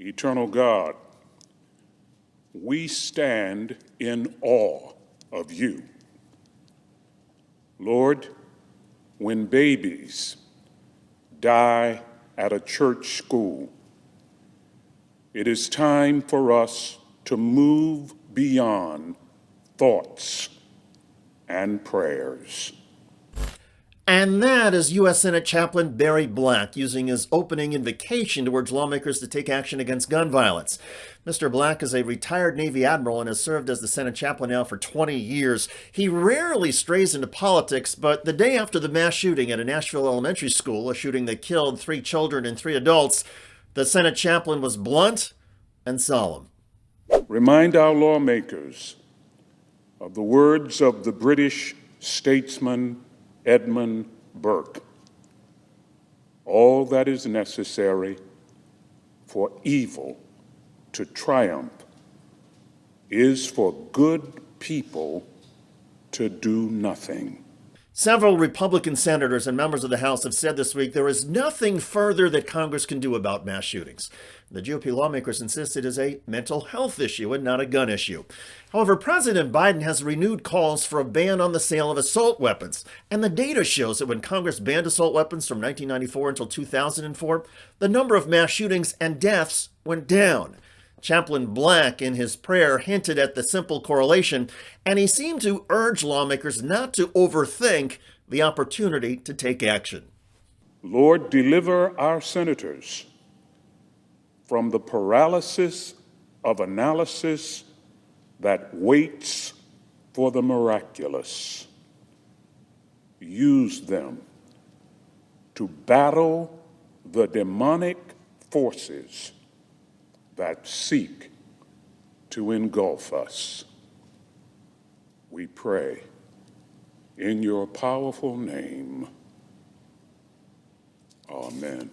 Eternal God, we stand in awe of you. Lord, when babies die at a church school, it is time for us to move beyond thoughts and prayers. And that is U.S. Senate Chaplain Barry Black using his opening invocation to urge lawmakers to take action against gun violence. Mr. Black is a retired Navy admiral and has served as the Senate chaplain now for 20 years. He rarely strays into politics, but the day after the mass shooting at a Nashville elementary school, a shooting that killed 3 children and 3 adults, the Senate chaplain was blunt and solemn. Remind our lawmakers of the words of the British statesman Edmund Burke. All that is necessary for evil to triumph is for good people to do nothing. Several Republican senators and members of the House have said this week there is nothing further that Congress can do about mass shootings. The GOP lawmakers insist it is a mental health issue and not a gun issue. However, President Biden has renewed calls for a ban on the sale of assault weapons. And the data shows that when Congress banned assault weapons from 1994 until 2004, the number of mass shootings and deaths went down. Chaplain Black, in his prayer, hinted at the simple correlation, and he seemed to urge lawmakers not to overthink the opportunity to take action. Lord, deliver our senators from the paralysis of analysis that waits for the miraculous. Use them to battle the demonic forces that seek to engulf us. We pray in your powerful name. Amen.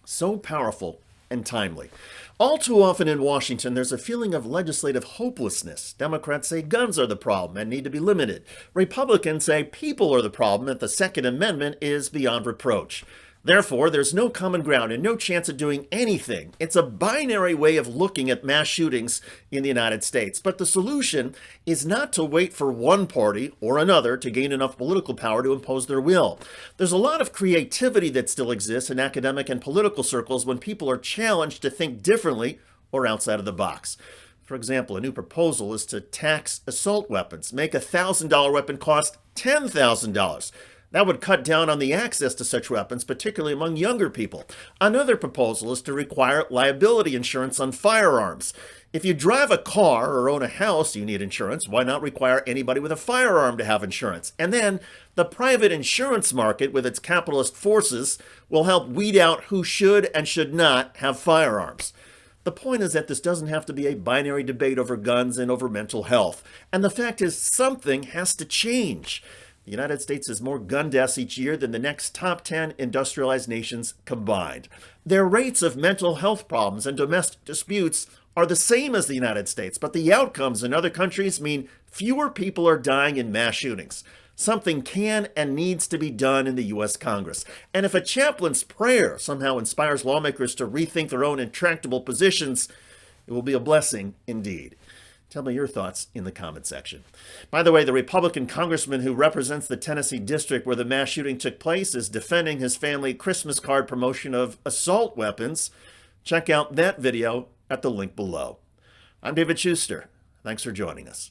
So powerful and timely. All too often in Washington, there's a feeling of legislative hopelessness. Democrats say guns are the problem and need to be limited. Republicans say people are the problem, that the Second Amendment is beyond reproach. Therefore, there's no common ground and no chance of doing anything. It's a binary way of looking at mass shootings in the United States. But the solution is not to wait for one party or another to gain enough political power to impose their will. There's a lot of creativity that still exists in academic and political circles when people are challenged to think differently or outside of the box. For example, a new proposal is to tax assault weapons, make a $1,000 weapon cost $10,000. That would cut down on the access to such weapons, particularly among younger people. Another proposal is to require liability insurance on firearms. If you drive a car or own a house, you need insurance. Why not require anybody with a firearm to have insurance? And then the private insurance market, with its capitalist forces, will help weed out who should and should not have firearms. The point is that this doesn't have to be a binary debate over guns and over mental health. And the fact is, something has to change. The United States has more gun deaths each year than the next top 10 industrialized nations combined. Their rates of mental health problems and domestic disputes are the same as the United States, but the outcomes in other countries mean fewer people are dying in mass shootings. Something can and needs to be done in the U.S. Congress. And if a chaplain's prayer somehow inspires lawmakers to rethink their own intractable positions, it will be a blessing indeed. Tell me your thoughts in the comment section. By the way, the Republican congressman who represents the Tennessee district where the mass shooting took place is defending his family Christmas card promotion of assault weapons. Check out that video at the link below. I'm David Shuster. Thanks for joining us.